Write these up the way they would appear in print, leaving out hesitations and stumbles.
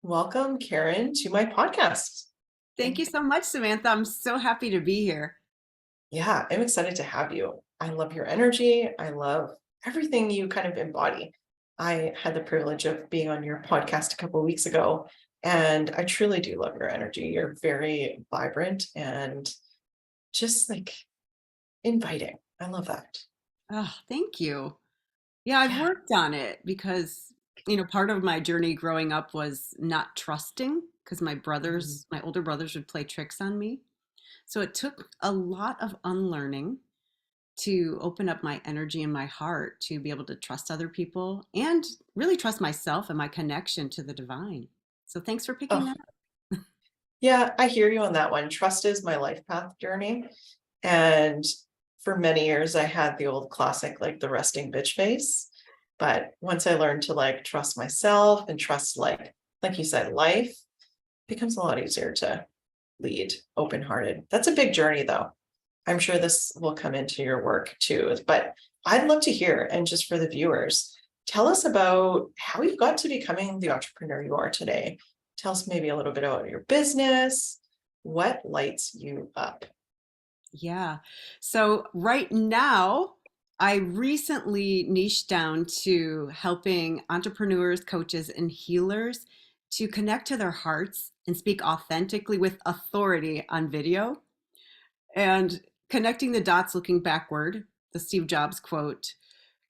Welcome, Karen, to my podcast. Thank you so much, Samantha. I'm so happy to be here. Yeah, I'm excited to have you. I love your energy. I love everything you kind of embody. I had the privilege of being on your podcast a couple of weeks ago, and I truly do love your energy. You're very vibrant and just like inviting. I love that. Oh, thank you. Yeah, I've Yeah. worked on it because, part of my journey growing up was not trusting because Mhm. my older brothers would play tricks on me. So it took a lot of unlearning to open up my energy and my heart to be able to trust other people and really trust myself and my connection to the divine. So thanks for picking Oh, that up. yeah, I hear you on that one. Trust is my life path journey. And for many years, I had the old classic, like the resting bitch face. But once I learned to like trust myself and trust like you said, life becomes a lot easier to lead open hearted. That's a big journey though. I'm sure this will come into your work too, but I'd love to hear, and just for the viewers, tell us about how you got to becoming the entrepreneur you are today. Tell us maybe a little bit about your business, what lights you up. Yeah. So right now, I recently niched down to helping entrepreneurs, coaches, and healers to connect to their hearts and speak authentically with authority on video and connecting the dots looking backward, the Steve Jobs quote.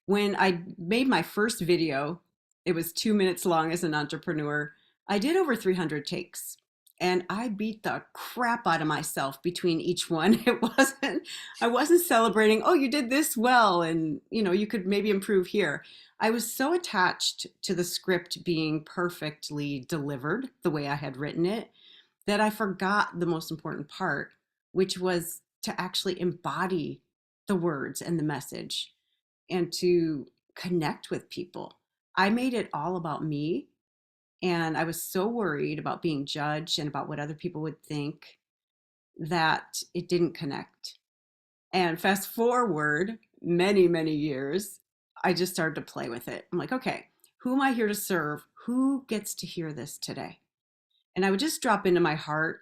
When I made my first video, it was 2 minutes long as an entrepreneur. I did over 300 takes and I beat the crap out of myself between each one. I wasn't celebrating, oh, you did this well and you could maybe improve here. I was so attached to the script being perfectly delivered the way I had written it that I forgot the most important part, which was to actually embody the words and the message and to connect with people. I made it all about me. And I was so worried about being judged and about what other people would think that it didn't connect. And fast forward many, many years, I just started to play with it. I'm like, okay, who am I here to serve? Who gets to hear this today? And I would just drop into my heart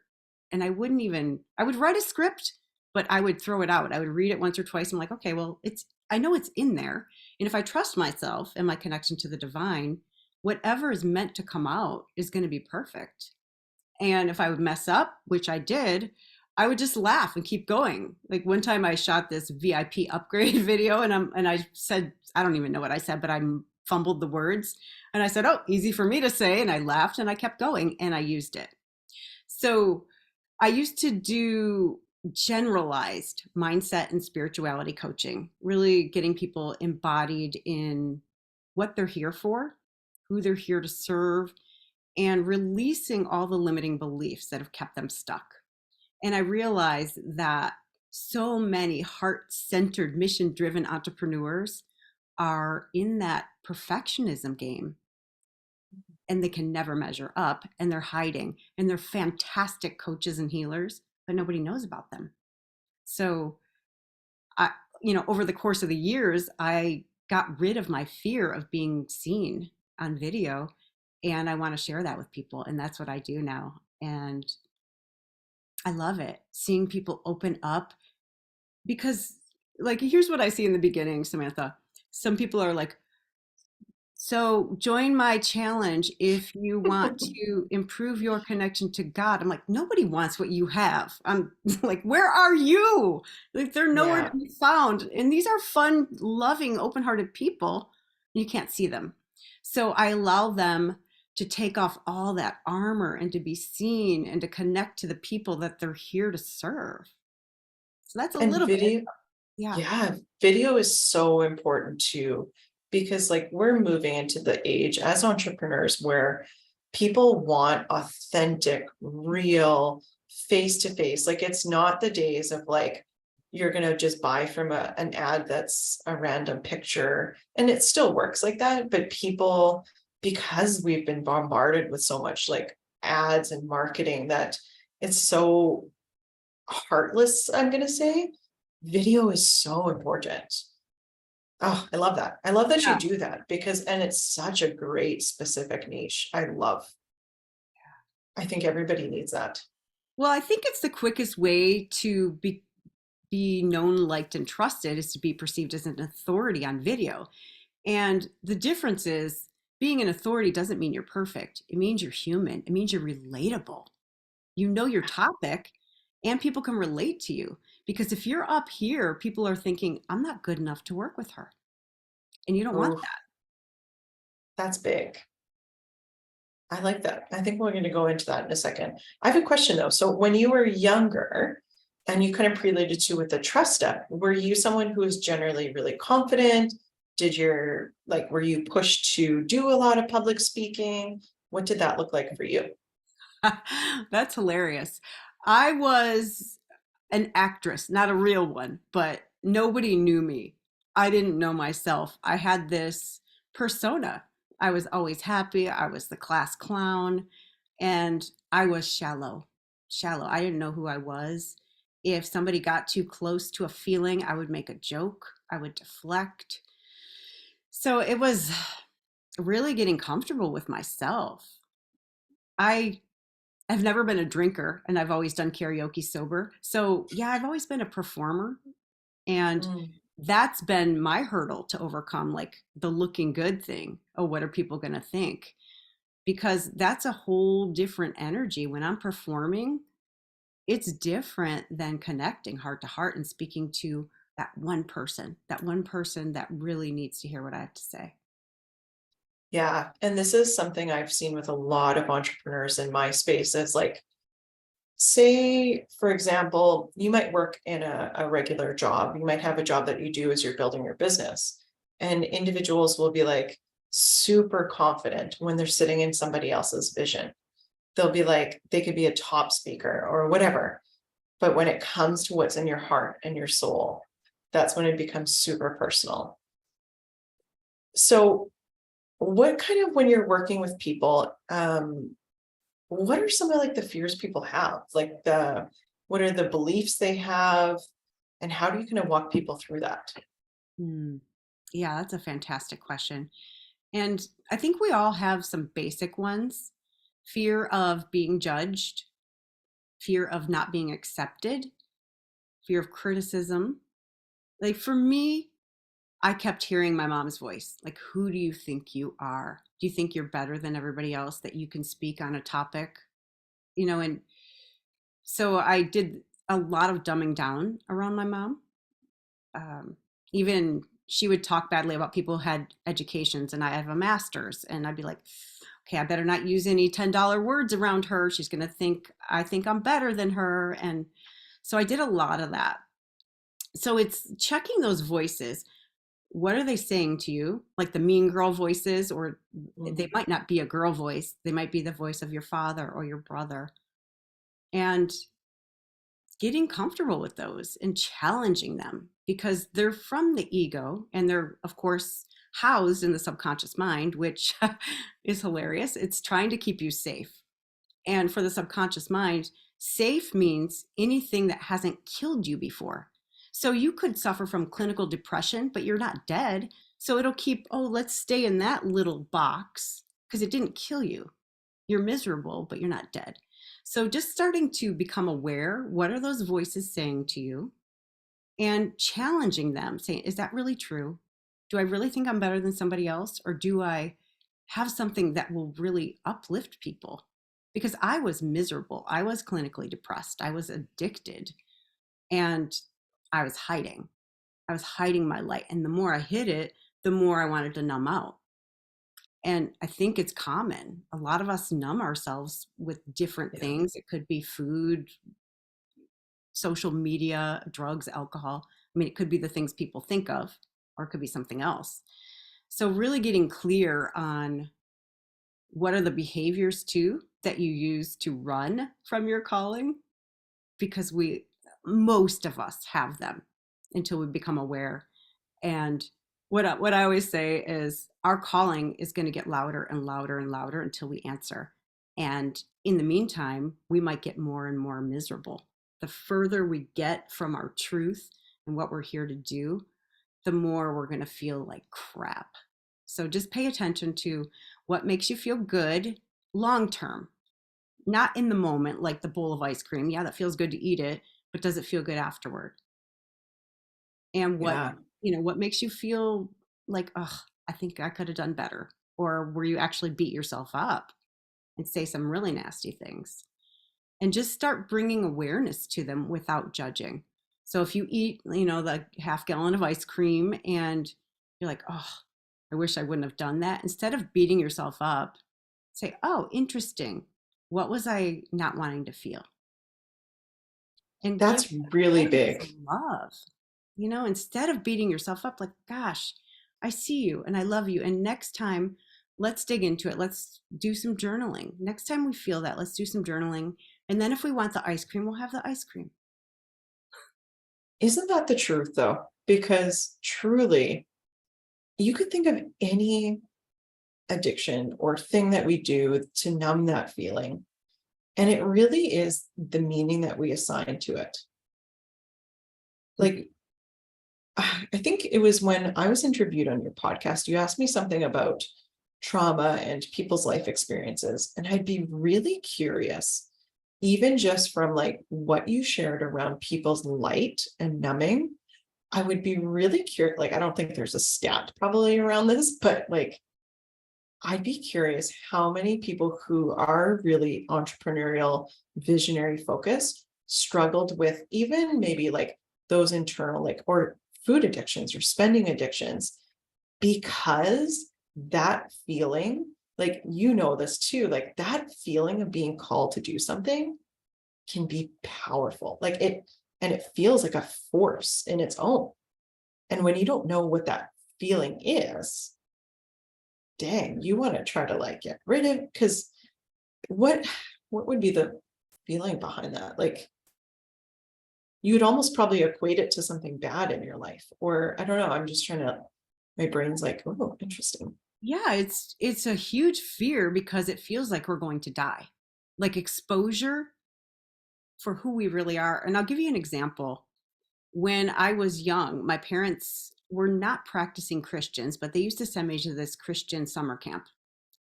and I would write a script, but I would throw it out. I would read it once or twice. I'm like, okay, well, I know it's in there. And if I trust myself and my connection to the divine, whatever is meant to come out is going to be perfect. And if I would mess up, which I did, I would just laugh and keep going. Like one time I shot this VIP upgrade video and I said, I don't even know what I said, but I fumbled the words. And I said, oh, easy for me to say. And I laughed and I kept going and I used it. So I used to do generalized mindset and spirituality coaching, really getting people embodied in what they're here for, who they're here to serve, and releasing all the limiting beliefs that have kept them stuck. And I realized that so many heart centered, mission driven entrepreneurs are in that perfectionism game and they can never measure up and they're hiding and they're fantastic coaches and healers, but nobody knows about them. So, I, over the course of the years, I got rid of my fear of being seen on video and I want to share that with people. And that's what I do now. And I love it seeing people open up because, like, here's what I see in the beginning, Samantha. Some people are like, so join my challenge if you want to improve your connection to God. I'm like, nobody wants what you have. I'm like, where are you? Like, they're nowhere to Yeah. be found. And these are fun, loving, open-hearted people. You can't see them. So I allow them to take off all that armor and to be seen and to connect to the people that they're here to serve. So that's a And little bit, video, yeah. yeah, video is so important too, because like we're moving into the age as entrepreneurs where people want authentic, real, face to face. Like it's not the days of like, you're going to just buy from an ad that's a random picture. And it still works like that. But people, because we've been bombarded with so much like ads and marketing that it's so heartless, I'm going to say, video is so important. Oh, I love that. I love that you Yeah. do that because, and it's such a great specific niche. I love. I think everybody needs that. Well, I think it's the quickest way to be known, liked, and trusted is to be perceived as an authority on video. And the difference is being an authority doesn't mean you're perfect. It means you're human. It means you're relatable. You know your topic and people can relate to you. Because if you're up here, people are thinking, I'm not good enough to work with her. And you don't want Oh, that's big. I like that. I think we're going to go into that in a second. I have a question though. So when you were younger and you kind of prelated to with the trust step, were you someone who was generally really confident? Were you pushed to do a lot of public speaking? What did that look like for you? that. That's hilarious. I was an actress, not a real one, but nobody knew me. I didn't know myself. I had this persona. I was always happy. I was the class clown, and I was shallow. Shallow. I didn't know who I was. If somebody got too close to a feeling, I would make a joke, I would deflect. So it was really getting comfortable with myself. I I've never been a drinker and I've always done karaoke sober. So, yeah, I've always been a performer. And Mm, that's been my hurdle to overcome, like the looking good thing. Oh, what are people going to think? Because that's a whole different energy. When I'm performing, it's different than connecting heart to heart and speaking to that one person that really needs to hear what I have to say. yeah. And this is something I've seen with a lot of entrepreneurs in my space. It's like, say, for example, you might work in a regular job. You might have a job that you do as you're building your business. And individuals will be like super confident when they're sitting in somebody else's vision. They'll be like, they could be a top speaker or whatever. But when it comes to what's in your heart and your soul, that's when it becomes super personal. So, what kind of, when you're working with people, what are some of like the fears people have? What are the beliefs they have? And how do you kind of walk people through that? Hmm. Yeah, that's a fantastic question. And I think we all have some basic ones: fear of being judged, fear of not being accepted, fear of criticism. Like for me, I kept hearing my mom's voice. Like, who do you think you are? Do you think you're better than everybody else that you can speak on a topic? And so I did a lot of dumbing down around my mom. Um, Even she would talk badly about people who had educations, and I have a master's, and I'd be like, okay, I better not use any $10 words around her. She's going to think I think I'm better than her. And so I did a lot of that. So it's checking those voices. What are they saying to you? Like the mean girl voices, or they Mm, might not be a girl voice. They might be the voice of your father or your brother. And getting comfortable with those and challenging them because they're from the ego and they're, of course, housed in the subconscious mind, which is hilarious. It's trying to keep you safe. And for the subconscious mind, safe means anything that hasn't killed you before. So you could suffer from clinical depression, but you're not dead. So it'll keep, oh, let's stay in that little box because it didn't kill you. You're miserable, but you're not dead. So just starting to become aware, what are those voices saying to you? And challenging them, saying, is that really true? Do I really think I'm better than somebody else? Or do I have something that will really uplift people? Because I was miserable. I was clinically depressed. I was addicted. And I was hiding. I was hiding my light. And the more I hid it, the more I wanted to numb out. And I think it's common. A lot of us numb ourselves with different yeah. things. It could be food, social media, drugs, alcohol. I mean, it could be the things people think of, or it could be something else. So, really getting clear on what are the behaviors too that you use to run from your calling, because most of us have them until we become aware. And what I always say is our calling is going to get louder and louder and louder until we answer. And in the meantime, we might get more and more miserable. The further we get from our truth and what we're here to do, the more we're going to feel like crap. So just pay attention to what makes you feel good long term. not in the moment, like the bowl of ice cream. Yeah, that feels good to eat it, but does it feel good afterward? And Yeah. what makes you feel like, oh, I think I could have done better? Or where you actually beat yourself up and say some really nasty things? And just start bringing awareness to them without judging. So if you eat, the half gallon of ice cream and you're like, oh, I wish I wouldn't have done that. Instead of beating yourself up, say, oh, interesting. What was I not wanting to feel? And give That's really yourself big. some love, instead of beating yourself up like, gosh, I see you and I love you. And next time, let's dig into it. Let's do some journaling. Next time we feel that, let's do some journaling. And then if we want the ice cream, we'll have the ice cream. Isn't that the truth though? Because truly, you could think of any addiction or thing that we do to numb that feeling. And it really is the meaning that we assign to it. Like, I think it was when I was interviewed on your podcast, you asked me something about trauma and people's life experiences. And I'd be really curious, even just from like what you shared around people's light and numbing. I would be really curious. Like, I don't think there's a stat probably around this, but like, I'd be curious how many people who are really entrepreneurial, visionary focused struggled with even maybe like those internal, like, or food addictions or spending addictions, because that feeling, like, this too, like that feeling of being called to do something can be powerful. Like and it feels like a force in its own. And when you don't know what that feeling is, dang, you want to try to like get rid of, because what what would be the feeling behind that? Like, you would almost probably equate it to something bad in your life. Or I don't know, I'm just trying to, my brain's like, oh, interesting. Yeah, it's a huge fear because it feels like we're going to die. Like exposure for who we really are. And I'll give you an example. When I was young, my parents were not practicing Christians, but they used to send me to this Christian summer camp.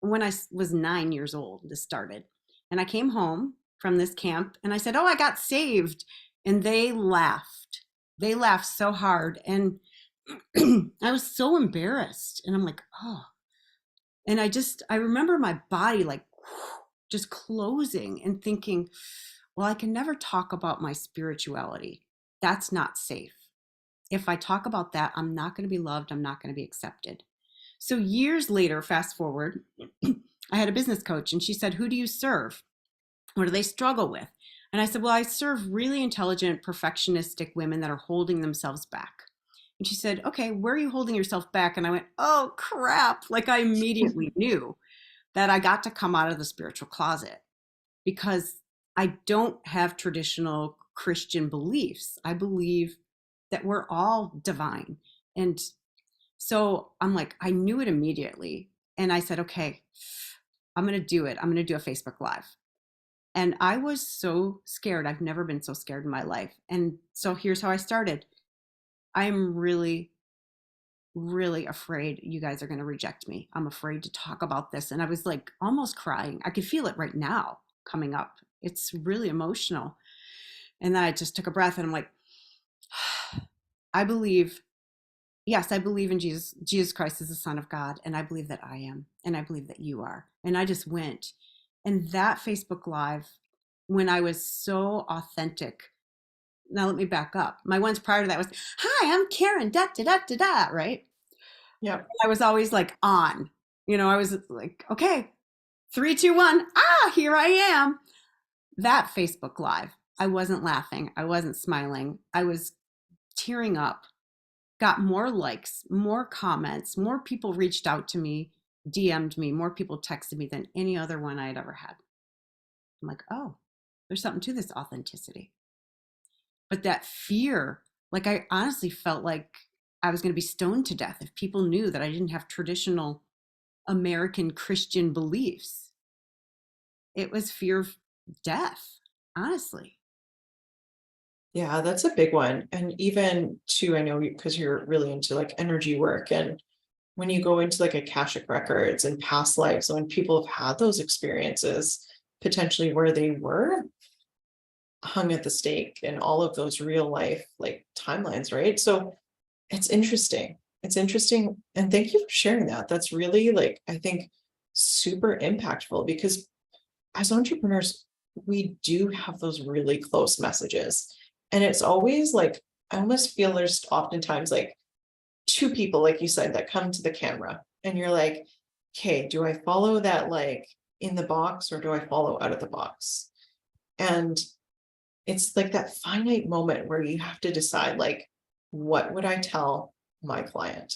When I was 9 years old, this started. And I came home from this camp and I said, oh, I got saved. And they laughed. They laughed so hard. And I was so embarrassed. And I'm like, oh. And I remember my body like just closing and thinking, well, I can never talk about my spirituality. That's not safe. If I talk about that, I'm not going to be loved. I'm not going to be accepted. So years later, fast forward, I had a business coach and she said, who do you serve? What do they struggle with? And I said, well, I serve really intelligent, perfectionistic women that are holding themselves back. And she said, okay, where are you holding yourself back? And I went, oh, crap. Like I immediately knew that I got to come out of the spiritual closet because I don't have traditional Christian beliefs. I believe that we're all divine. And so I'm like, I knew it immediately. And I said, okay, I'm going to do it. I'm going to do a Facebook Live. And I was so scared. I've never been so scared in my life. And so here's how I started. I'm really, really afraid you guys are going to reject me. I'm afraid to talk about this. And I was like almost crying. I could feel it right now coming up. It's really emotional. And then I just took a breath and I'm like, I believe, yes, I believe in Jesus. Jesus Christ is the Son of God. And I believe that I am. And I believe that you are. And I just went. And that Facebook Live, when I was so authentic, now let me back up. My ones prior to that was, hi, I'm Karen, da, da, da, da, da, right? Yeah. I was always like on, I was like, okay, 3, 2, 1, here I am. That Facebook Live, I wasn't laughing. I wasn't smiling. I was tearing up, got more likes, more comments, more people reached out to me, DM'd me, more people texted me than any other one I had ever had. I'm like, oh, there's something to this authenticity. But that fear, like I honestly felt like I was going to be stoned to death if people knew that I didn't have traditional American Christian beliefs. It was fear of death, honestly. Yeah, that's a big one. And even too, I know because you're really into like energy work, and when you go into like Akashic records and past lives, when people have had those experiences, potentially where they were hung at the stake in all of those real life like timelines, right? So it's interesting. It's interesting. And thank you for sharing that. That's really like, I think, super impactful because as entrepreneurs, we do have those really close messages. And it's always like, I almost feel there's oftentimes like two people, like you said, that come to the camera and you're like, okay, do I follow that like in the box or do I follow out of the box? And it's like that finite moment where you have to decide, like, what would I tell my client?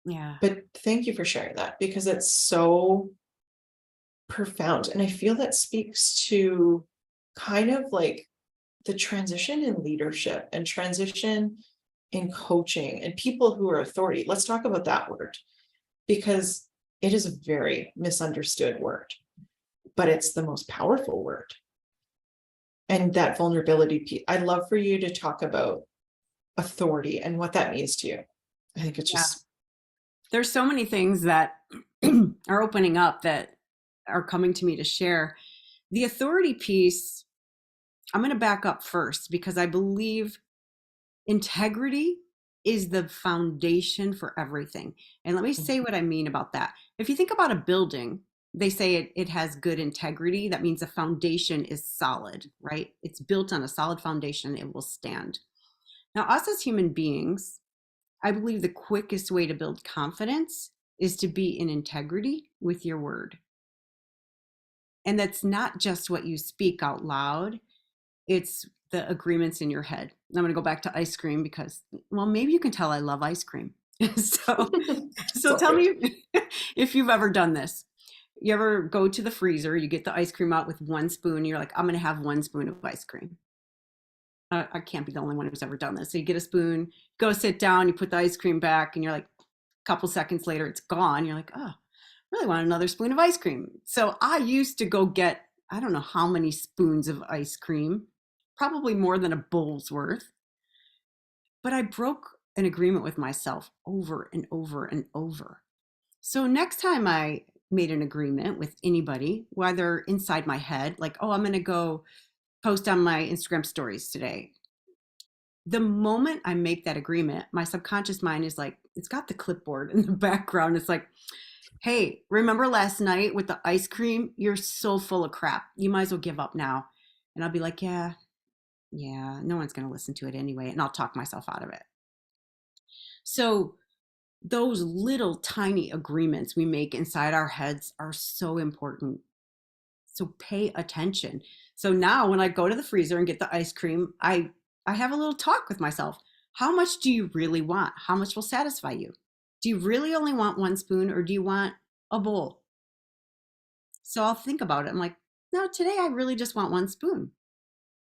Yeah. But thank you for sharing that because it's so profound. And I feel that speaks to kind of like the transition in leadership and transition in coaching and people who are authority. Let's talk about that word because it is a very misunderstood word, but it's the most powerful word. And that vulnerability piece, I'd love for you to talk about authority and what that means to you. I think it's Yeah. just There's so many things that are opening up that are coming to me to share. The authority piece, I'm going to back up first because I believe integrity is the foundation for everything. And let me say what I mean about that. If you think about a building, they say it has good integrity. That means the foundation is solid, right? It's built on a solid foundation, it will stand. Now, us as human beings, I believe the quickest way to build confidence is to be in integrity with your word. And that's not just what you speak out loud, it's the agreements in your head. I'm going to go back to ice cream because, well, maybe you can tell I love ice cream. so, so so tell good. me if you've ever done this. You ever go to the freezer, you get the ice cream out with one spoon, and you're like, I'm going to have one spoon of ice cream. I can't be the only one who's ever done this. So you get a spoon, go sit down, you put the ice cream back, and you're like, a couple seconds later, it's gone. You're like, oh, I really want another spoon of ice cream. So I used to go get, I don't know how many spoons of ice cream, probably more than a bowl's worth. But I broke an agreement with myself over and over and over. So next time I made an agreement with anybody, whether inside my head, like, oh, I'm going to go post on my Instagram stories today. The moment I make that agreement, my subconscious mind is like, it's got the clipboard in the background. It's like, hey, remember last night with the ice cream? You're so full of crap. You might as well give up now. And I'll be like, yeah, no one's going to listen to it anyway. And I'll talk myself out of it. So those little tiny agreements we make inside our heads are so important. So pay attention. So now when I go to the freezer and get the ice cream, I have a little talk with myself. How much do you really want? How much will satisfy you? Do you really only want one spoon or do you want a bowl? So I'll think about it. I'm like, no, today I really just want one spoon.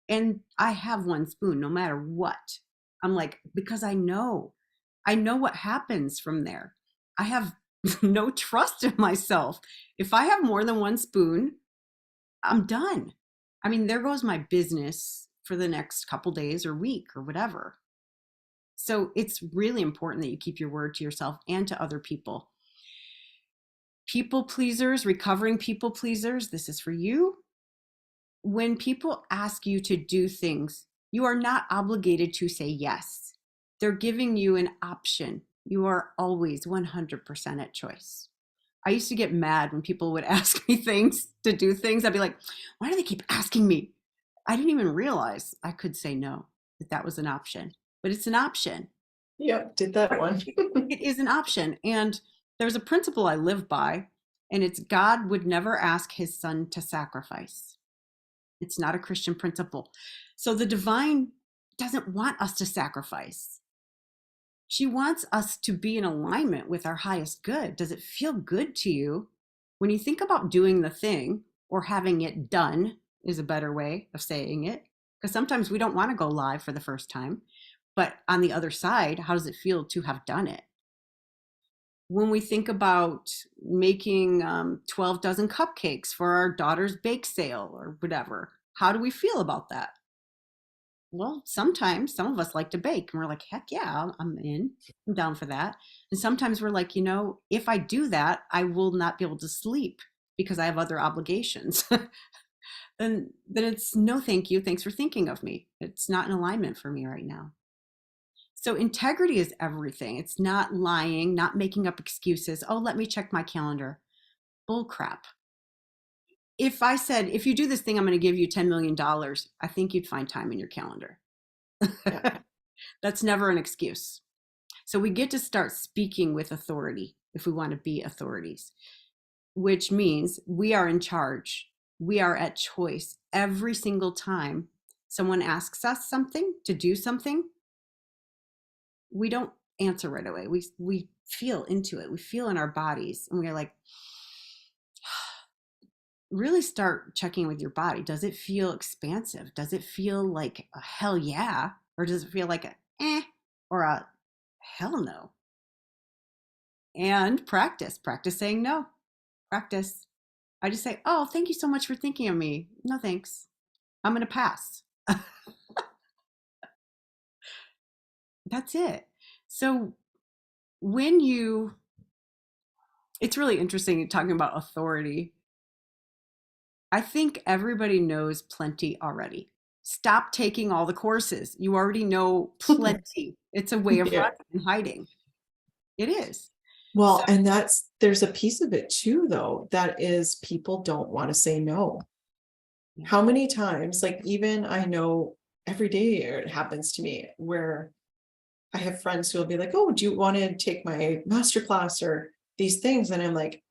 And I have one spoon no matter what. I'm like, because I know what happens from there. I have no trust in myself. If I have more than one spoon, I'm done. I mean, there goes my business for the next couple days or week or whatever. So it's really important that you keep your word to yourself and to other people. People pleasers, recovering people pleasers, this is for you. When people ask you to do things, you are not obligated to say yes. They're giving you an option. You are always 100% at choice. I used to get mad when people would ask me things to do things. I'd be like, why do they keep asking me? I didn't even realize I could say no, that that was an option. But it's an option. Yep, did that one. It is an option. And there's a principle I live by, and it's God would never ask his son to sacrifice. It's not a Christian principle. So the divine doesn't want us to sacrifice. She wants us to be in alignment with our highest good. Does it feel good to you? When you think about doing the thing or having it done, is a better way of saying it. Because sometimes we don't want to go live for the first time. But on the other side, how does it feel to have done it? When we think about making 12 dozen cupcakes for our daughter's bake sale or whatever, how do we feel about that? Well, sometimes some of us like to bake and we're like, heck yeah, I'm in. I'm down for that. And sometimes we're like, if I do that, I will not be able to sleep because I have other obligations, then it's no thank you. Thanks for thinking of me. It's not in alignment for me right now. So integrity is everything. It's not lying, not making up excuses. Oh, let me check my calendar. Bull crap. If I said, if you do this thing, I'm going to give you $10 million, I think you'd find time in your calendar. Yeah. That's never an excuse. So we get to start speaking with authority if we want to be authorities, which means we are in charge. We are at choice every single time someone asks us something to do something. We don't answer right away. We feel into it. We feel in our bodies, and we're like, really start checking with your body. Does it feel expansive? Does it feel like a hell yeah? Or does it feel like a or a hell no? And practice saying no. Practice. I just say, oh, thank you so much for thinking of me. No, thanks. I'm going to pass. That's it. So when you, it's really interesting talking about authority. I think everybody knows plenty already. Stop taking all the courses. You already know plenty. It's a way of Yeah. running and hiding. It is. So Well, and there's a piece of it too, though, that is people don't want to say no. yeah. How many times, like even I know every day it happens to me where I have friends who will be like, oh, do you want to take my master class or these things? And I'm like,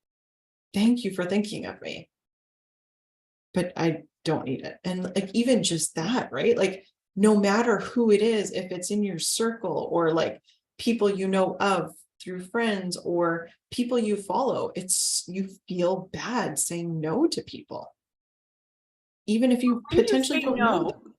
thank you for thinking of me, but I don't need it. And like, even just that, right? Like, no matter who it is, if it's in your circle or like people you know of through friends or people you follow, you feel bad saying no to people, even if you when you potentially say don't know no, them.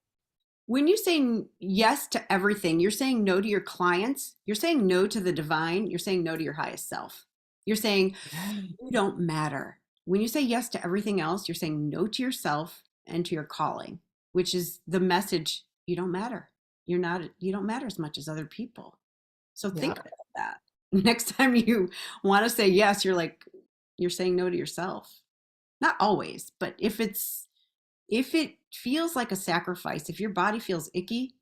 when you say yes to everything, you're saying no to your clients, you're saying no to the divine, you're saying no to your highest self. You're saying Yeah. you don't matter. When you say yes to everything else, you're saying no to yourself and to your calling, which is the message you don't matter. You don't matter as much as other people. So Yeah. think about that. Next time you want to say yes, you're saying no to yourself. Not always, but if it feels like a sacrifice, if your body feels icky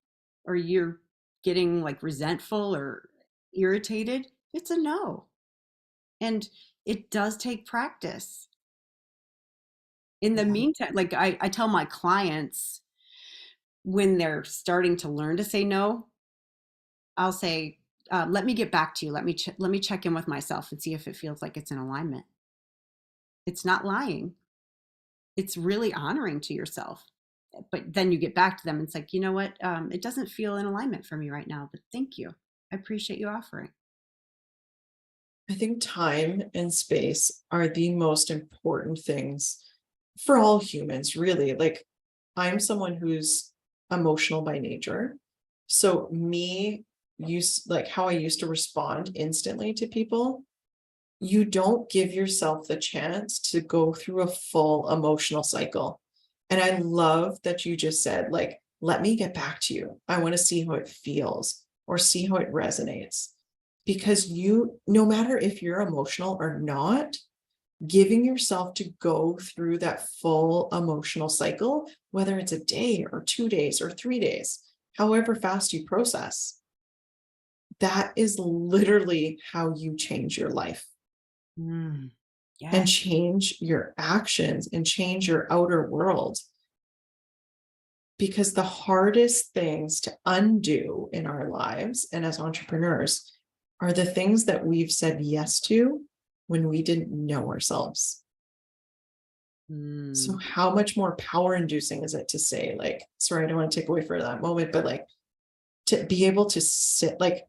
or you're getting like resentful or irritated, it's a no. And it does take practice. In the Yeah. meantime, like I tell my clients when they're starting to learn to say no, I'll say, let me get back to you. Let me check in with myself and see if it feels like it's in alignment. It's not lying. It's really honoring to yourself. But then you get back to them and it's like, you know what? It doesn't feel in alignment for me right now, but thank you. I appreciate you offering. I think time and space are the most important things for all humans, really. Like, I'm someone who's emotional by nature. So, like how I used to respond instantly to people, you don't give yourself the chance to go through a full emotional cycle. And I love that you just said, like, let me get back to you. I want to see how it feels or see how it resonates. Because no matter if you're emotional or not, giving yourself to go through that full emotional cycle, whether it's a day or 2 days or 3 days, however fast you process, that is literally how you change your life Mm, and yes. change your actions and change your outer world. Because the hardest things to undo in our lives and as entrepreneurs are the things that we've said yes to when we didn't know ourselves. So Mm, how much more power inducing is it to say, like, sorry, I don't want to take away from that moment, but like to be able to sit, like,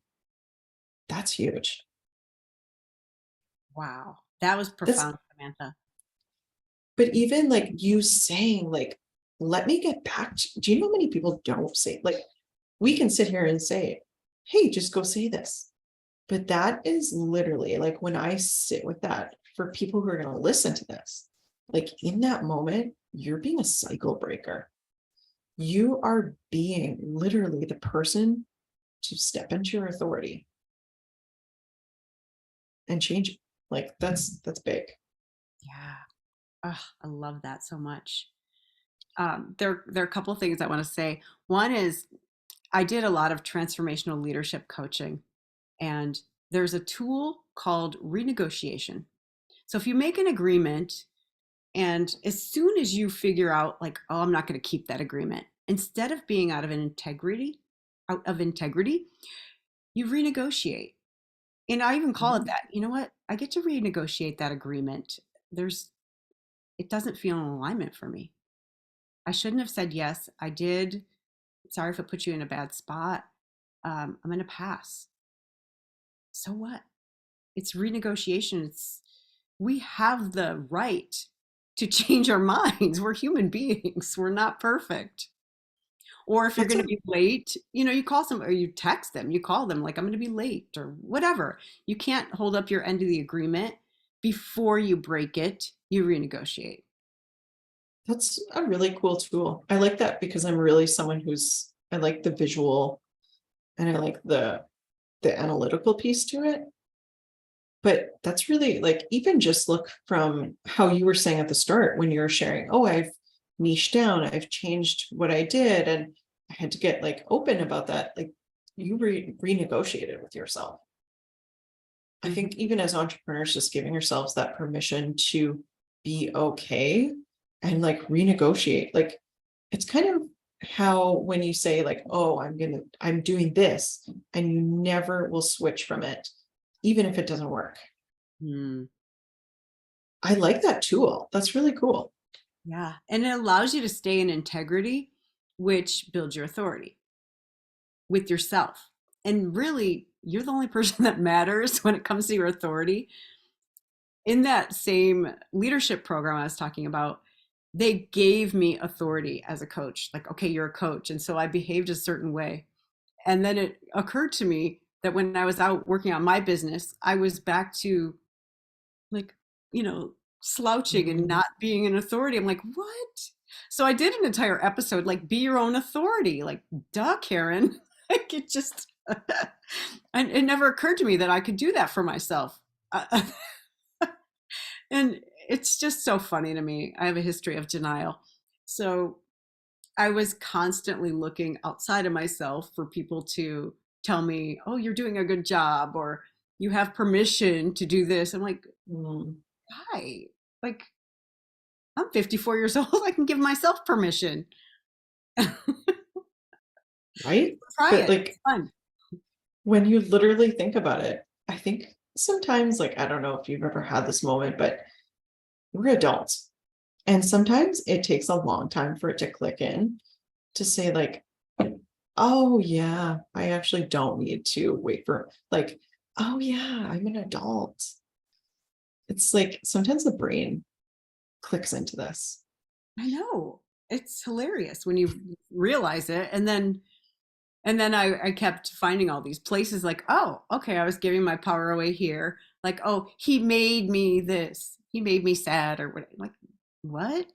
that's huge. wow. That was That's, profound, Samantha. but even like you saying, like, let me get back to, do you know how many people don't say, like, we can sit here and say, hey, just go say this. But that is literally like when I sit with that for people who are going to listen to this, like in that moment, you're being a cycle breaker. You are being literally the person to step into your authority and change it. Like that's big. Yeah. Oh, I love that so much. There are a couple of things I want to say. One is I did a lot of transformational leadership coaching, and there's a tool called renegotiation. So if you make an agreement, and as soon as you figure out, like, oh, I'm not going to keep that agreement, instead of being out of integrity, you renegotiate. And I even call it Mhm. that. You know what? I get to renegotiate that agreement. There's, it doesn't feel in alignment for me. I shouldn't have said yes. I did. Sorry if it put you in a bad spot. I'm going to pass. So what? It's renegotiation. It's, we have the right to change our minds. We're human beings. We're not perfect. Or if you're That's going a to be late, you call some or you text them, you call them like, I'm going to be late or whatever. You can't hold up your end of the agreement before you break it. You renegotiate. that's a really cool tool. I like that because I'm really someone who's I like the visual and I like the analytical piece to it. But that's really like even just look from how you were saying at the start when you were sharing, oh, I've niched down, I've changed what I did, and I had to get like open about that. Like you renegotiated with yourself. I Mhm. think even as entrepreneurs, just giving yourselves that permission to be okay and like renegotiate. Like it's kind of how when you say like, oh, I'm doing this, and you never will switch from it, even if it doesn't work. Mm, I like that tool. That's really cool. yeah. And it allows you to stay in integrity, which builds your authority with yourself. And really, you're the only person that matters when it comes to your authority. In that same leadership program I was talking about, they gave me authority as a coach. Like, okay, you're a coach. And so I behaved a certain way. And then it occurred to me that when I was out working on my business, I was back to like, slouching and Mm, not being an authority. I'm like, what? So I did an entire episode, like, be your own authority. Like, duh, Karen. Like, it just, and it never occurred to me that I could do that for myself. Uh, and it's just so funny to me. I have a history of denial. So I was constantly looking outside of myself for people to tell me, oh, you're doing a good job, or you have permission to do this. I'm like, mm, hi. Like, I'm 54 years old. I can give myself permission. right? Try But it. like It's fun. when you literally think about it, I think sometimes, like, I don't know if you've ever had this moment, but we're adults. And sometimes it takes a long time for it to click in to say, like, oh, yeah, I actually don't need to wait for, like, oh, yeah, I'm an adult. It's like sometimes the brain clicks into this. I know. It's hilarious when you realize it. And then I kept finding all these places like, oh, okay, I was giving my power away here. Like, oh, he made me this. He made me sad or what? Like, what?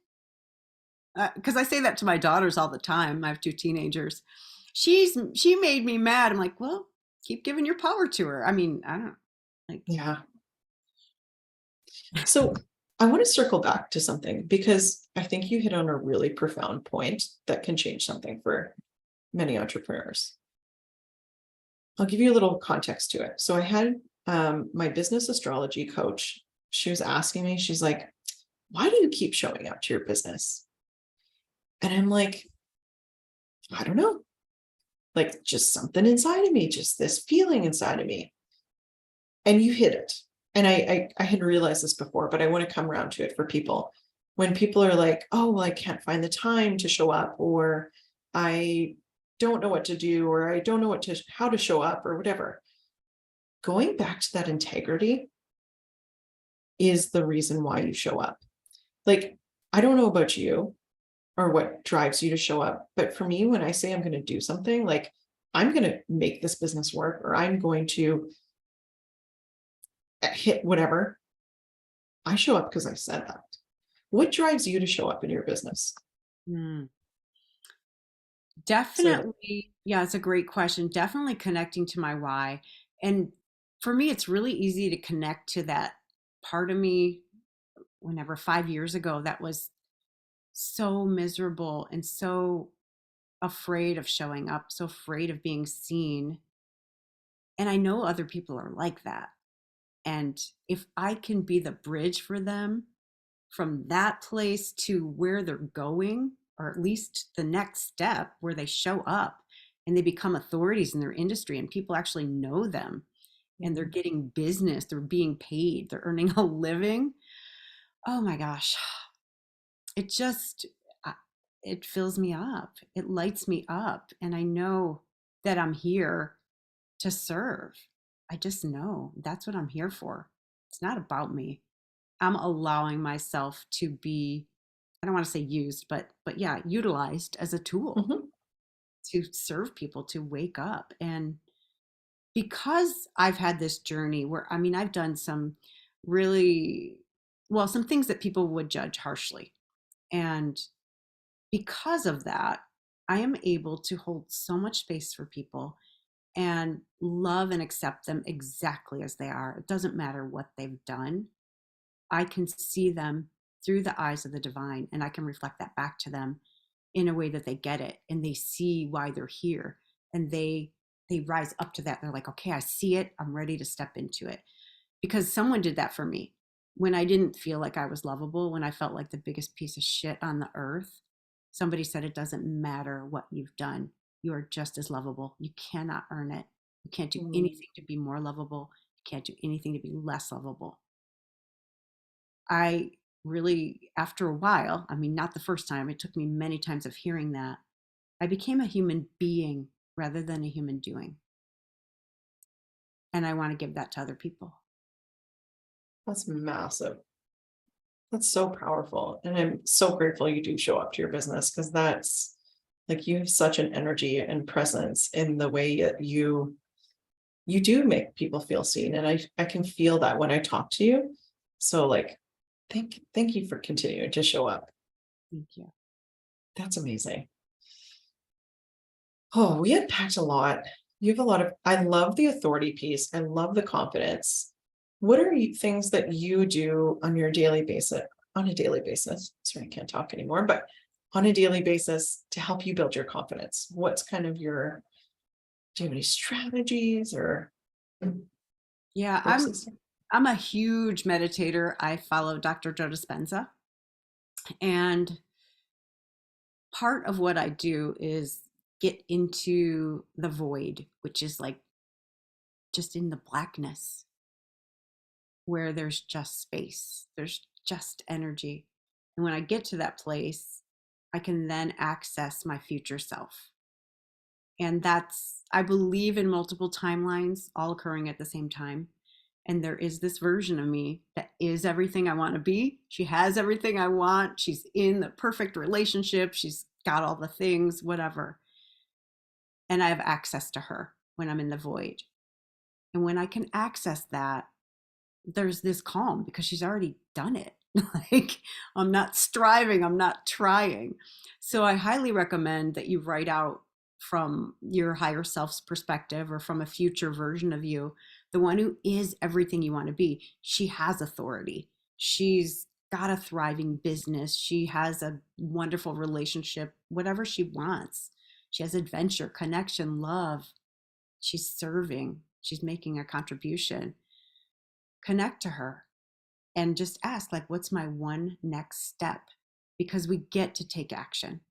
Because I say that to my daughters all the time. I have two teenagers. She made me mad. I'm like, well, keep giving your power to her. I mean, I don't like. Yeah. So I want to circle back to something because I think you hit on a really profound point that can change something for many entrepreneurs. I'll give you a little context to it. So I had my business astrology coach. She was asking me, she's like, why do you keep showing up to your business? And I'm like, I don't know, like just something inside of me, just this feeling inside of me. And you hit it. And I had realized this before, but I want to come around to it for people. When people are like, oh, well, I can't find the time to show up, or I don't know what to do, or I don't know how to show up, or whatever. Going back to that integrity is the reason why you show up. Like, I don't know about you or what drives you to show up, but for me, when I say I'm going to do something, like I'm going to make this business work, or I'm going to hit whatever, I show up because I said that. What drives you to show up in your business? Hmm. So, Definitely, yeah, it's a great question. Definitely connecting to my why. And for me, it's really easy to connect to that part of me whenever 5 years ago, that was so miserable and so afraid of showing up, so afraid of being seen. And I know other people are like that. And if I can be the bridge for them from that place to where they're going, or at least the next step where they show up and they become authorities in their industry and people actually know them and they're Mhm. getting business, they're being paid, they're earning a living. Oh my gosh, it just, uh, it fills me up. It lights me up. And I know that I'm here to serve. I just know that's what I'm here for. It's not about me. I'm allowing myself to be, I don't want to say used, but yeah, utilized as a tool Mhm. to serve people to wake up. And because I've had this journey where, I mean, I've done some really, well, some things that people would judge harshly. And because of that, I am able to hold so much space for people and love and accept them exactly as they are. It doesn't matter what they've done. I can see them through the eyes of the divine, and I can reflect that back to them in a way that they get it and they see why they're here, and they rise up to that. They're like, okay, I see it. I'm ready to step into it. Because someone did that for me when I didn't feel like I was lovable, when I felt like the biggest piece of shit on the earth. Somebody said, it doesn't matter what you've done. You are just as lovable. You cannot earn it. You can't do Mm. anything to be more lovable. You can't do anything to be less lovable. I really, after a while, I mean, not the first time, it took me many times of hearing that, I became a human being rather than a human doing. And I want to give that to other people. That's massive. That's so powerful. And I'm so grateful you do show up to your business because that's like you have such an energy and presence in the way that you do make people feel seen. And I can feel that when I talk to you. So like thank you for continuing to show up. Thank you. That's amazing. Oh, we unpacked a lot. You have a lot of, I love the authority piece. I love the confidence. What are things that you do on your daily basis, on a daily basis? Sorry, I can't talk anymore, but on a daily basis to help you build your confidence? What's kind of your, do you have any strategies or Yeah, process? I'm a huge meditator. I follow Dr. Joe Dispenza, and part of what I do is get into the void, which is like just in the blackness where there's just space, there's just energy. And when I get to that place, I can then access my future self. And that's, I believe in multiple timelines all occurring at the same time. And there is this version of me that is everything I want to be. She has everything I want. She's in the perfect relationship. She's got all the things, whatever. And I have access to her when I'm in the void. And when I can access that, there's this calm because she's already done it. Like, I'm not striving, I'm not trying. So I highly recommend that you write out from your higher self's perspective or from a future version of you, the one who is everything you want to be. She has authority. She's got a thriving business. She has a wonderful relationship, whatever she wants. She has adventure, connection, love. She's serving. She's making a contribution. Connect to her and just ask, like, what's my one next step? Because we get to take action.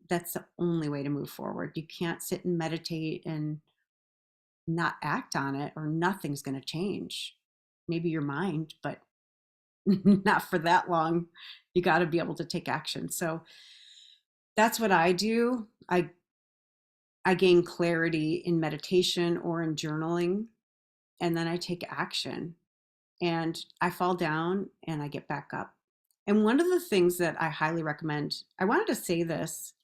That's the only way to move forward. You can't sit and meditate and not act on it, or nothing's going to change. Maybe your mind, but not for that long. You got to be able to take action. So that's what I do. I gain clarity in meditation or in journaling, and then I take action, and I fall down and I get back up. And one of the things that I highly recommend, I wanted to say this,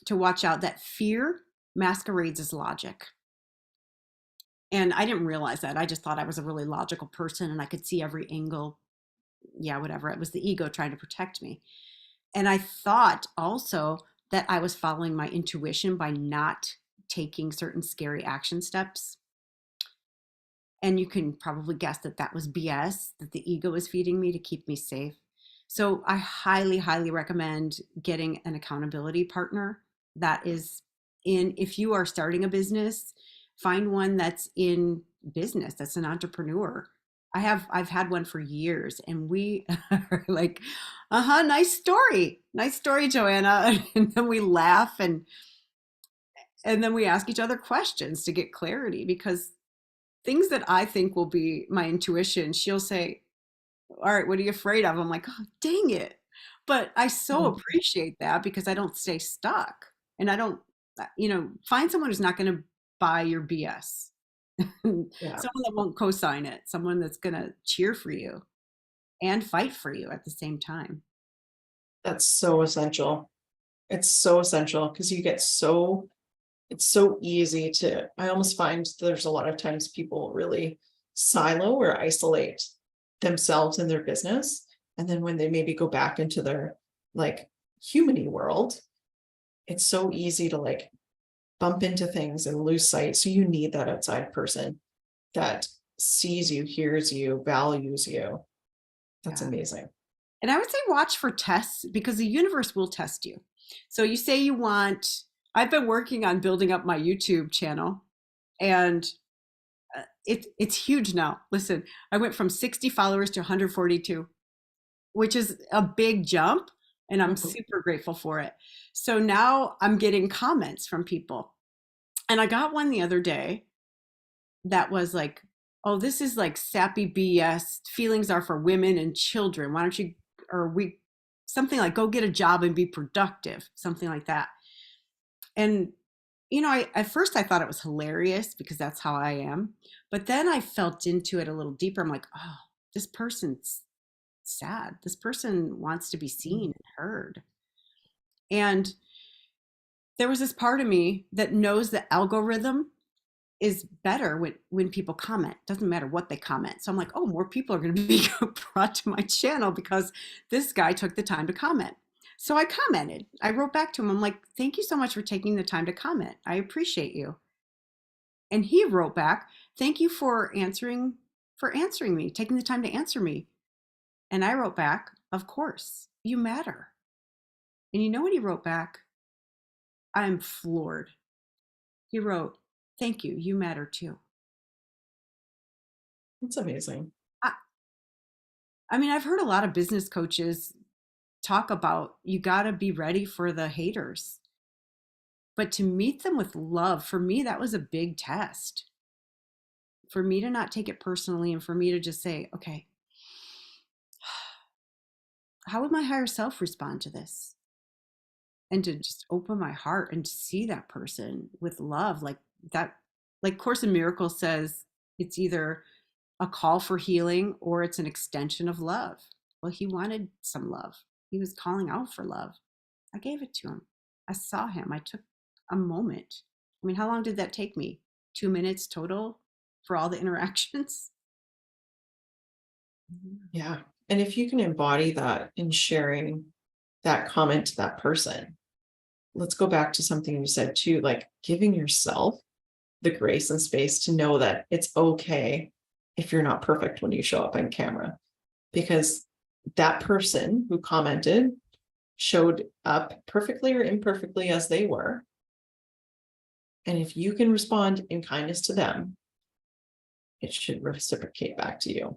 to watch out that fear masquerades as logic. And I didn't realize that. I just thought I was a really logical person and I could see every angle. Yeah, whatever. It was the ego trying to protect me. And I thought also that I was following my intuition by not taking certain scary action steps. And you can probably guess that that was BS, that the ego was feeding me to keep me safe. So I highly, highly recommend getting an accountability partner that is in, if you are starting a business, find one that's in business, that's an entrepreneur. I've had one for years, and we are like, uh-huh, nice story, Joanna. And then we laugh, and then we ask each other questions to get clarity, because things that I think will be my intuition, she'll say, all right, what are you afraid of? I'm like, oh, dang it. But I so Mhm. appreciate that, because I don't stay stuck, and I don't, find someone who's not going to buy your BS. Someone Yeah, that won't co-sign it, someone that's going to cheer for you and fight for you at the same time. that's so essential. It's so essential because you get so it's so easy to I almost find there's a lot of times people really silo or isolate themselves in their business. And then when they maybe go back into their like humany world, it's so easy to like bump into things and lose sight. So you need that outside person that sees you, hears you, values you. That's Yeah. amazing. And I would say watch for tests, because the universe will test you. So you say you want, I've been working on building up my YouTube channel, and it's huge now. Listen, I went from 60 followers to 142, which is a big jump, and I'm Mhm. super grateful for it. So now I'm getting comments from people. And I got one the other day that was like, "Oh, this is like sappy BS. Feelings are for women and children. Why don't you, or we, something like, go get a job and be productive," something like that. And at first I thought it was hilarious, because that's how I am. But then I felt into it a little deeper. I'm like, oh, this person's sad. This person wants to be seen and heard. And there was this part of me that knows the algorithm is better when people comment. Doesn't matter what they comment. So I'm like, oh, more people are going to be brought to my channel because this guy took the time to comment. So I commented. I wrote back to him. I'm like, thank you so much for taking the time to comment. I appreciate you. And he wrote back, thank you for answering me, taking the time to answer me. And I wrote back, of course, you matter. And you know what he wrote back? I'm floored. He wrote, thank you, you matter too. That's amazing. I, I mean, I've heard a lot of business coaches talk about you got to be ready for the haters. But to meet them with love, for me, that was a big test. For me to not take it personally, and for me to just say, okay, how would my higher self respond to this? And to just open my heart and see that person with love, like that. Like Course in Miracles says, it's either a call for healing or it's an extension of love. Well, he wanted some love. He was calling out for love. I gave it to him. I saw him. I took a moment. I mean, how long did that take me? 2 minutes total for all the interactions? Yeah. And if you can embody that in sharing that comment to that person, let's go back to something you said too, like giving yourself the grace and space to know that it's okay if you're not perfect when you show up on camera, because that person who commented showed up perfectly or imperfectly as they were. And if you can respond in kindness to them, it should reciprocate back to you.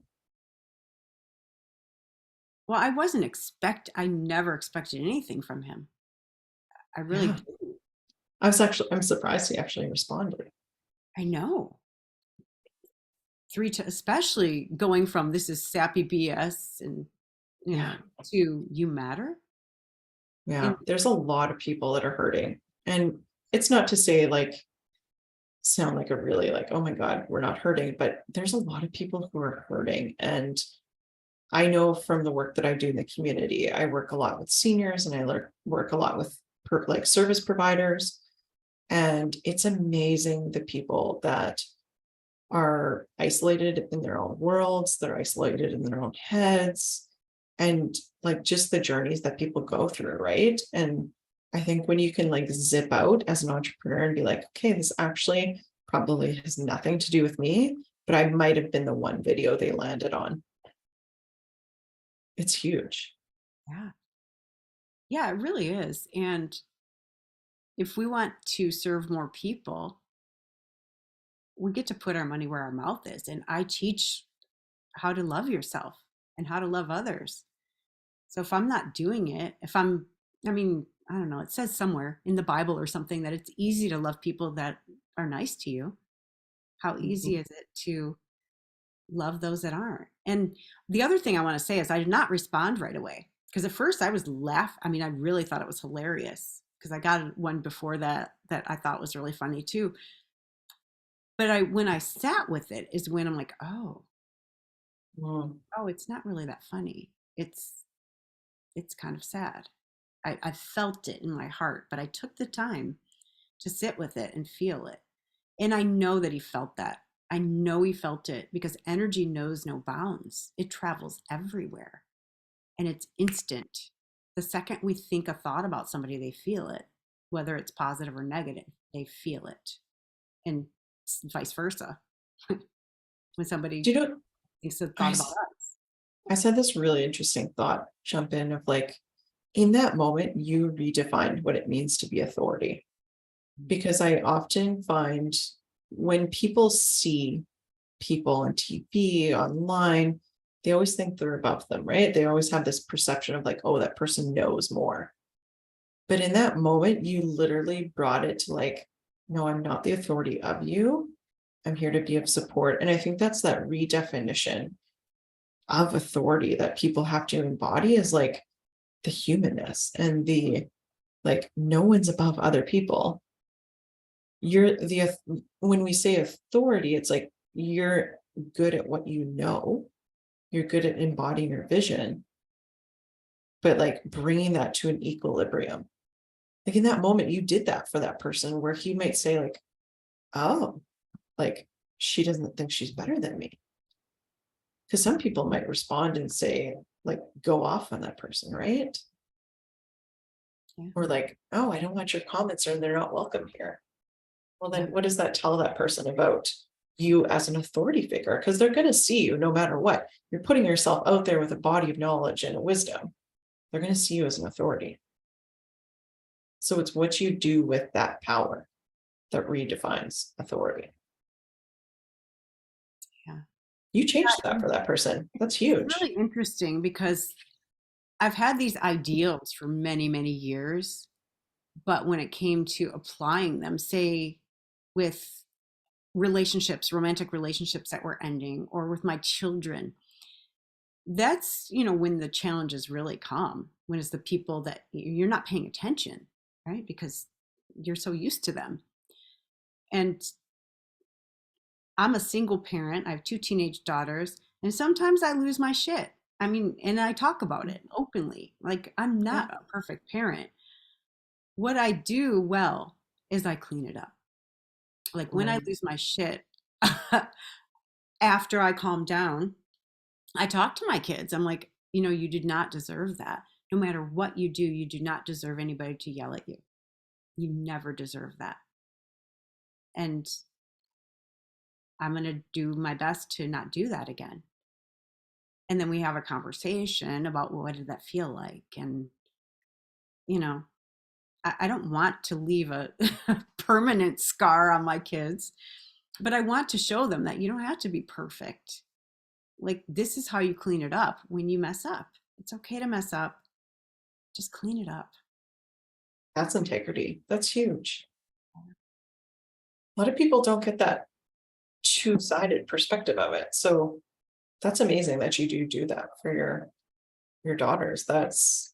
Well, I never expected anything from him. I really Yeah. didn't. I'm surprised he actually responded. I know. Especially going from this is sappy BS, and you know, Yeah. to you matter. Yeah. And There's a lot of people that are hurting. And it's not to say like, sound like a really like, oh my God, we're not hurting, but there's a lot of people who are hurting. And I know from the work that I do in the community, I work a lot with seniors and work a lot with like service providers. And it's amazing the people that are isolated in their own worlds, they're isolated in their own heads, and like just the journeys that people go through, right? And I think when you can like zip out as an entrepreneur and be like, okay, this actually probably has nothing to do with me, but I might have been the one video they landed on. It's huge. Yeah. Yeah, it really is. And if we want to serve more people, we get to put our money where our mouth is. And I teach how to love yourself and how to love others. So if I'm not doing it, I mean, I don't know, it says somewhere in the Bible or something that it's easy to love people that are nice to you. How easy Mhm. is it to love those that aren't? And the other thing I want to say is I did not respond right away because at first I was I mean, I really thought it was hilarious because I got one before that I thought was really funny too. But when I sat with it is when I'm like, Mm. oh, it's not really that funny. It's kind of sad. I felt it in my heart, but I took the time to sit with it and feel it. And I know that he felt that. I know he felt it because energy knows no bounds. It travels everywhere and it's instant. The second we think a thought about somebody, they feel it, whether it's positive or negative, they feel it. And vice versa. When Do somebody you know, thinks a I, thought about us. I said this really interesting thought jump in of like, in that moment, you redefined what it means to be authority. Because I often find when people see people on TV, online, they always think they're above them, right? They always have this perception of like, oh, that person knows more. But in that moment, you literally brought it to like, no, I'm not the authority of you. I'm here to be of support. And I think that's that redefinition of authority that people have to embody is like the humanness and the like, no one's above other people. You're the, when we say authority, it's like you're good at what you know, you're good at embodying your vision, but like bringing that to an equilibrium. Like in that moment, you did that for that person where he might say, like, oh, like she doesn't think she's better than me. Because some people might respond and say, like, go off on that person, right? Yeah. Or like, oh, I don't want your comments or they're not welcome here. Well, Yeah. then what does that tell that person about you as an authority figure? Because they're going to see you no matter what. You're putting yourself out there with a body of knowledge and wisdom. They're going to see you as an authority. So it's what you do with that power that redefines authority. Yeah. You changed that for that person. That's It's huge. really interesting because I've had these ideals for many, many years, but when it came to applying them, say with relationships, romantic relationships that were ending, or with my children, that's, when the challenges really come, when it's the people that you're not paying attention, right? Because you're so used to them. And I'm a single parent. I have two teenage daughters, and sometimes I lose my shit. I mean, and I talk about it openly. Like, I'm Yeah. not a perfect parent. What I do well is I clean it up. Like, when I Mm. lose my shit, after I calm down, I talk to my kids. I'm like, you did not deserve that. No matter what you do not deserve anybody to yell at you. You never deserve that. And I'm going to do my best to not do that again. And then we have a conversation about, well, what did that feel like? And, you know, I don't want to leave a permanent scar on my kids, but I want to show them that you don't have to be perfect. Like, this is how you clean it up when you mess up. It's okay to mess up. Just clean it up. That's integrity. That's huge. A lot of people don't get that two-sided perspective of it. So that's amazing that you do that for your daughters. That's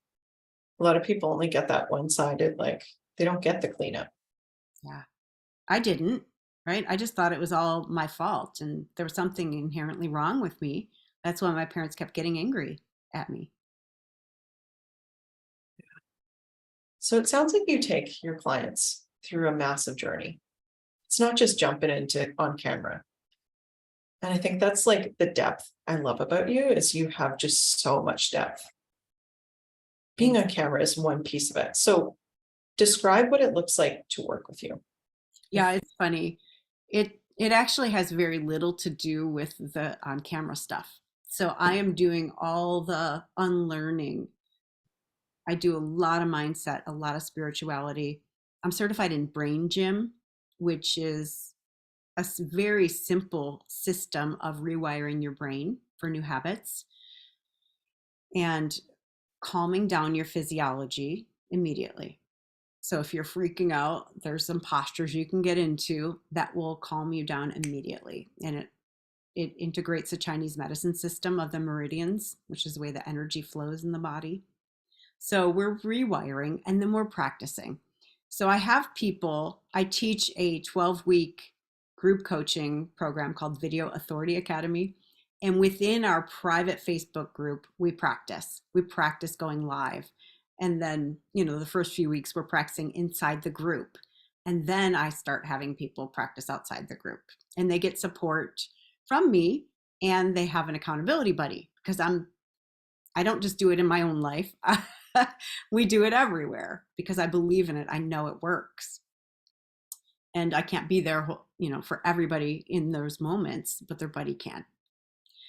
a lot of people only get that one-sided, like they don't get the cleanup. Yeah. I didn't, right? I just thought it was all my fault and there was something inherently wrong with me. That's why my parents kept getting angry at me. So it sounds like you take your clients through a massive journey. It's not just jumping into on camera. And I think that's like the depth I love about you is you have just so much depth. Being Thanks. on camera is one piece of it. So describe what it looks like to work with you. Yeah, it's funny. It It actually has very little to do with the on camera stuff. So I am doing all the unlearning. I do a lot of mindset, a lot of spirituality. I'm certified in brain gym, which is very simple system of rewiring your brain for new habits and calming down your physiology immediately. So if you're freaking out, there's some postures you can get into that will calm you down immediately. And it integrates the Chinese medicine system of the meridians, which is the way the energy flows in the body. So we're rewiring and then we're practicing. So I have people, I teach a 12-week group coaching program called Video Authority Academy. And within our private Facebook group, we practice. We practice going live. And then, the first few weeks we're practicing inside the group. And then I start having people practice outside the group. And they get support from me and they have an accountability buddy because I don't just do it in my own life. We do it everywhere because I believe in it. I know it works. And I can't be there, for everybody in those moments, but their buddy can.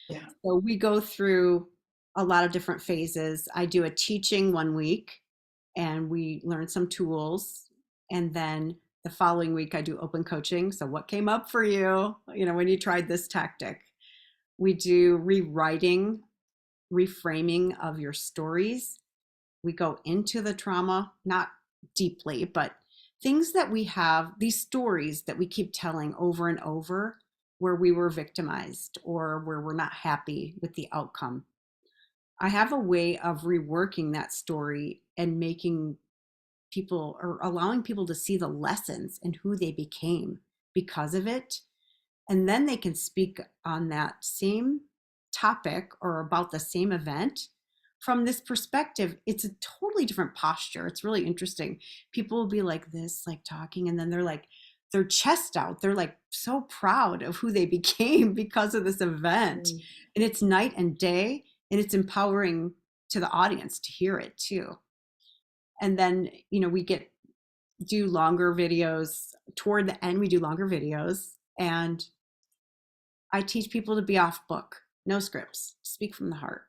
Yeah. So we go through a lot of different phases. I do a teaching one week and we learn some tools. And then the following week I do open coaching. So what came up for you, when you tried this tactic? We do rewriting, reframing of your stories. We go into the trauma, not deeply, but things that we have, these stories that we keep telling over and over, where we were victimized or where we're not happy with the outcome. I have a way of reworking that story and making people or allowing people to see the lessons and who they became because of it. And then they can speak on that same topic or about the same event from this perspective. It's a totally different posture. It's really interesting. People will be like this, like talking, and then they're like, their chest out. They're like so proud of who they became because of this event. And it's night and day, and it's empowering to the audience to hear it too. And then, we do longer videos. Toward the end, we do longer videos. And I teach people to be off book, no scripts, speak from the heart.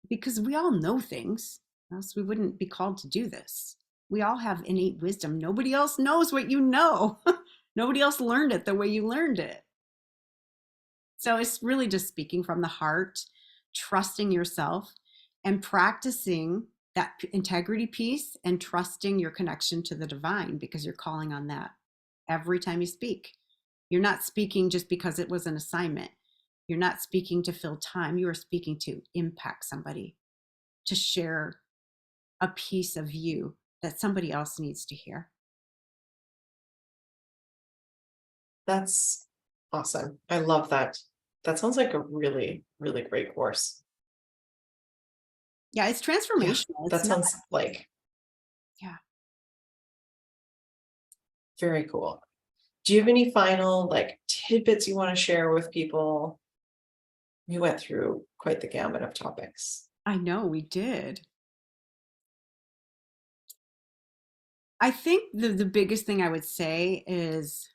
Because we all know things, else we wouldn't be called to do this. We all have innate wisdom. Nobody else knows what you know. Nobody else learned it the way you learned it. So it's really just speaking from the heart, trusting yourself, and practicing that integrity piece and trusting your connection to the divine because you're calling on that every time you speak. You're not speaking just because it was an assignment. You're not speaking to fill time. You are speaking to impact somebody, to share a piece of you that somebody else needs to hear. That's awesome. I love that. That sounds like a really, really great course. Yeah, it's Yeah, transformational. It's that not, sounds like yeah. very cool. Do you have any final like tidbits you want to share with people? We went through quite the gamut of topics. I know we did. I think the biggest thing I would say is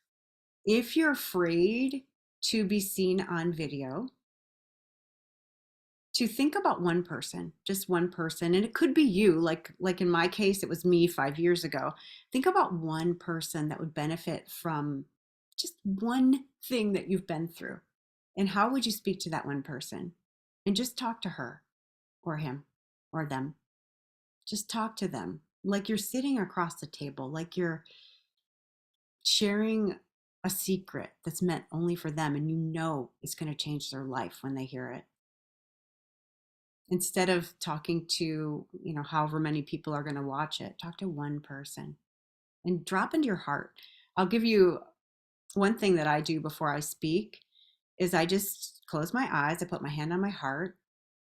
if you're afraid to be seen on video, to think about one person, just one person, and it could be you, like in my case it was me 5 years ago. Think about one person that would benefit from just one thing that you've been through. And how would you speak to that one person? And just talk to her or him or them. Just talk to them like you're sitting across the table, like you're sharing a secret that's meant only for them, and it's going to change their life when they hear it. Instead of talking to, however many people are going to watch it, talk to one person and drop into your heart. I'll give you one thing that I do before I speak is I just close my eyes, I put my hand on my heart,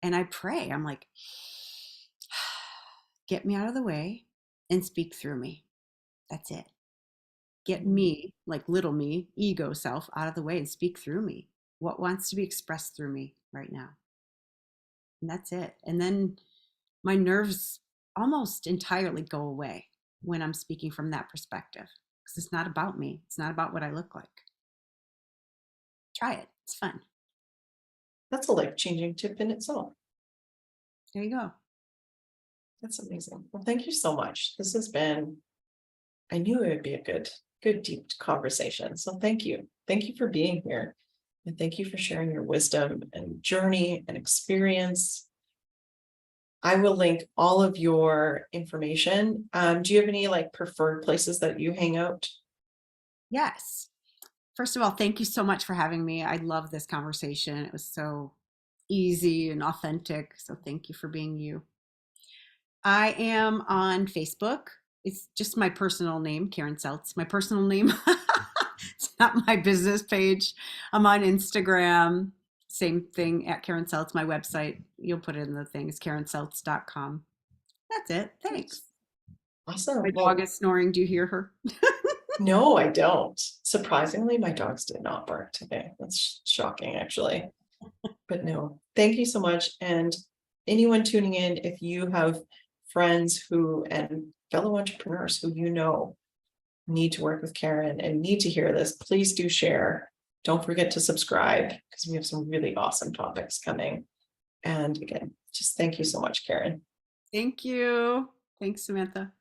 and I pray. I'm like, get me out of the way and speak through me. That's it. Get me, like little me, ego self, out of the way and speak through me. What wants to be expressed through me right now? And that's it. And then my nerves almost entirely go away when I'm speaking from that perspective because it's not about me. It's not about what I look like. try it. It's fun. That's a life-changing tip in itself. There you go. That's amazing. Well, thank you so much. This has been, I knew it would be a good deep conversation. So thank you. Thank you for being here. And thank you for sharing your wisdom and journey and experience. I will link all of your information. Do you have any like preferred places that you hang out? Yes. First of all, thank you so much for having me. I love this conversation. It was so easy and authentic. So thank you for being you. I am on Facebook. It's just my personal name, Karen Seltz, my personal name. It's not my business page. I'm on Instagram. Same thing at Karen Seltz, my website. You'll put it in the thing. It's karenseltz.com. That's it. Thanks. My Awesome. dog Well, is snoring. Do you hear her? no, I don't. Surprisingly, my dogs did not bark today. That's shocking, actually. But no, thank you so much. And anyone tuning in, if you have friends who and fellow entrepreneurs who you know need to work with Karen and need to hear this, please do share. Don't forget to subscribe because we have some really awesome topics coming. And again, just thank you so much, Karen. Thank you. Thanks, Samantha.